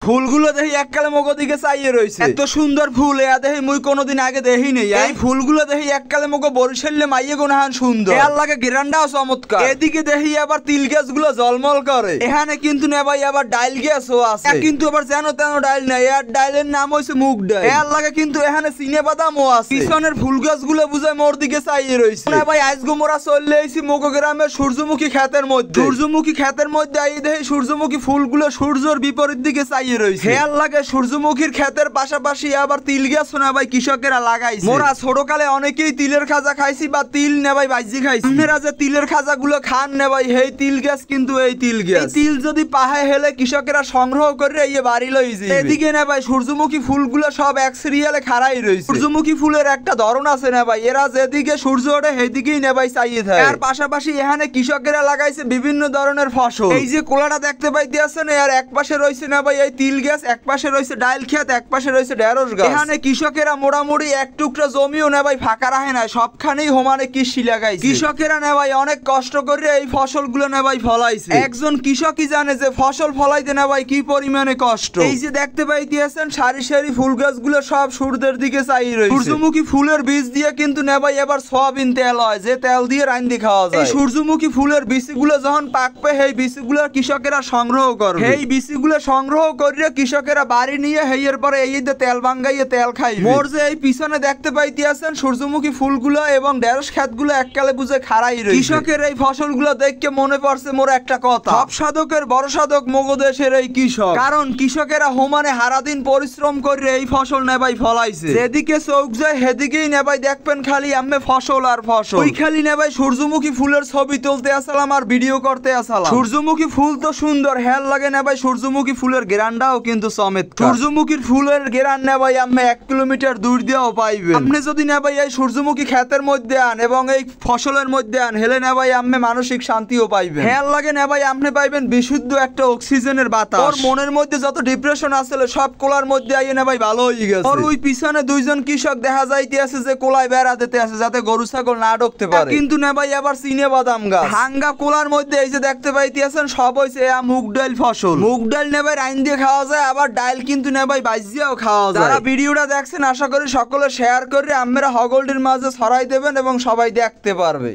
ফুলগুলো দেখি এককালে মগো দিকে চাইয়ে রয়েছে, এত সুন্দর ফুল এয়া দেখি মুই কোনোদিন আগে দেখি নেই। এই ফুলগুলো দেখি এককালে মগো বরিশালে মাইয়ে গোনাহান সুন্দর, এর লাগে গিরান্ডাও চমৎকার। এদিকে দেখি আবার তিল গাছ গুলো জলমল করে। এখানে কিন্তু না ভাই আবার ডাইল গাছও আছে, কিন্তু আবার যেন তেন ডাইল নাই, এর ডাইলের নাম হইছে মুগ ডাইল। এর লাগে কিন্তু এখানে চিনে বাদামও আছে। পিছনের ফুল গাছগুলো বুঝায় মোর দিকে চাইয়ে রয়েছে। না ভাই আজগো মোরা চলে আইছি মগো গ্রামের সূর্যমুখী ক্ষেতের মধ্যে। সূর্যমুখী ক্ষেতের মধ্যে আই দেখি সূর্যমুখী ফুলগুলো সূর্যের বিপরীত দিকে চাইয়ে রয়েছে। খেয়াল লাগে সূর্যমুখীর ক্ষেতের পাশাপাশি আবার তিল গাছ না ভাই কৃষকেরা লাগাইছে। মোরা ছোটকালে অনেকেই তিলের খাজা খাইছি বা তিল না ভাই ভাজি খাইছি। আপনারা যে তিলের খাজা গুলো খান না ভাই এই তিল গাছ কিন্তু এই তিল গাছ। তিল যদি পাহায় হেলে কৃষকেরা সংগ্রহ করে এই বাড়ি লই যায়। এদিকে না ভাই সূর্যমুখী ফুলগুলো সব এক সিরিয়ালে খাড়াই রয়েছে। সূর্যমুখী ফুলের একটা ধরন আছে না ভাই, এরা যেদিকে সূর্য ওঠে সেদিকেই না ভাই চাইয়ে থাকে। আর পাশাপাশি এখানে কৃষকেরা লাগাইছে বিভিন্ন ধরনের ফসল। এই যে কোলাটা দেখতে পাইতে আছেন, আর এক পাশে রয়েছে না ভাই এই তিল গাছ, এক পাশে রয়েছে ডাইল ক্ষেত, এক পাশে রয়েছে ঢেঁড়স গাছ। এখানে কৃষকেরা মোটামুটি এক টুকরা জমিও না ভাই ফাঁকা রাখে না, সবখানেই সমানে কৃষি লাগাইছে। কৃষকেরা না ভাই অনেক কষ্ট করে এই ফসলগুলো না ভাই ফলাইছে। একজন কৃষকই জানে যে ফসল ফলাইতে না ভাই কি পরিমাণে কষ্ট। এই যে দেখতে পাইতে আছেন সারি সারি ফুল গাছগুলো সব সূর্যের দিকে চাইয়ে রয়েছে। সূর্যমুখী ফুলের বীজ দিয়ে কিন্তু না ভাই এবার সয়াবিন তেল হয়, যে তেল দিয়ে রান্দি খাওয়া যায়। এই সূর্যমুখী ফুলের বীজগুলো যখন পাকবে সেই বীজগুলো কৃষকেরা সংগ্রহ করবে। এই বীজগুলো সংগ্রহ করে কৃষকেরা বাড়ি নিয়ে হেয়ের পরে এই যে তেল ভাঙ্গাইয়ে তেল খাইবে। মোর যে এই পিছনে দেখতে পাইতে আছেন সূর্যমুখী ফুলগুলো এবং ঢেঁড়স ক্ষেতগুলো এককালে বুঝে খাড়াই রয়েছে। কৃষকের এই ফসলগুলো দেখে মনে পড়ছে মোর একটা কথা, সব সাধকের বড় সাধক মগো দেশের এই কৃষক। কারণ কৃষকেরা হোমানে হারাদিন পরিশ্রম করে এই ফসল নেবাই ফলাইছে। যেদিকে চোখ যায় সেদিকেই নেবাই দেখবেন খালি আম্মে ফসল আর ফসল। ওই খালি নেবাই সূর্যমুখী ফুলের ছবি তুলতে আসলাম আর ভিডিও করতে আসলাম। সূর্যমুখী ফুল তো সুন্দর, হেল লাগে নেবাই সূর্যমুখী ফুলের গেরান্ডাও কিন্তু চমৎকার। সূর্যমুখীর ফুলের গেরান নেবাই আম্মে 1 কিলোমিটার দূর দিয়েও পাইবেন। আপনি যদি নেবাই এই সূর্যমুখী ক্ষেতের মধ্যে আন এবং এই ফসলের মধ্যে আন হেলে নেবাই আম্মে মানসিক শান্তিও পাইবেন। হেল লাগে নেবাই আপনি পাইবেন বিশুদ্ধ একটা অক্সিজেনের বাতাস। ওর মনের মধ্যে যত ডিপ্রেশন আসলে সব কোলার মধ্যে আইয়ে নেবাই ভালো হয়ে গেছে। আর ওই পিছনে দুইজন কৃষক দেখা যাইতে আছে যে কোলায় বেড়া দিতে আছে যাতে গরু ছাগল না ঢুকতে পারে। কিন্তু নেবাই আবার চিনে বাদাম গাছ হাঙ্গা কোলার মধ্যে এই যে দেখতে পাইতে আছেন সব হইছে মুগ ডাল ফসল। মুগ ডাল নেবাই রাইন দিয়ে খাওয়া যায়, আবার ডাল কিন্তু নেবাই ভাজিয়াও খাওয়া যায়। যারা ভিডিওটা দেখছেন আশা করি সকলে শেয়ার করে আমরা হগলটির মাঝে ছড়াই দেবেন এবং সবাই দেখতে পারবে।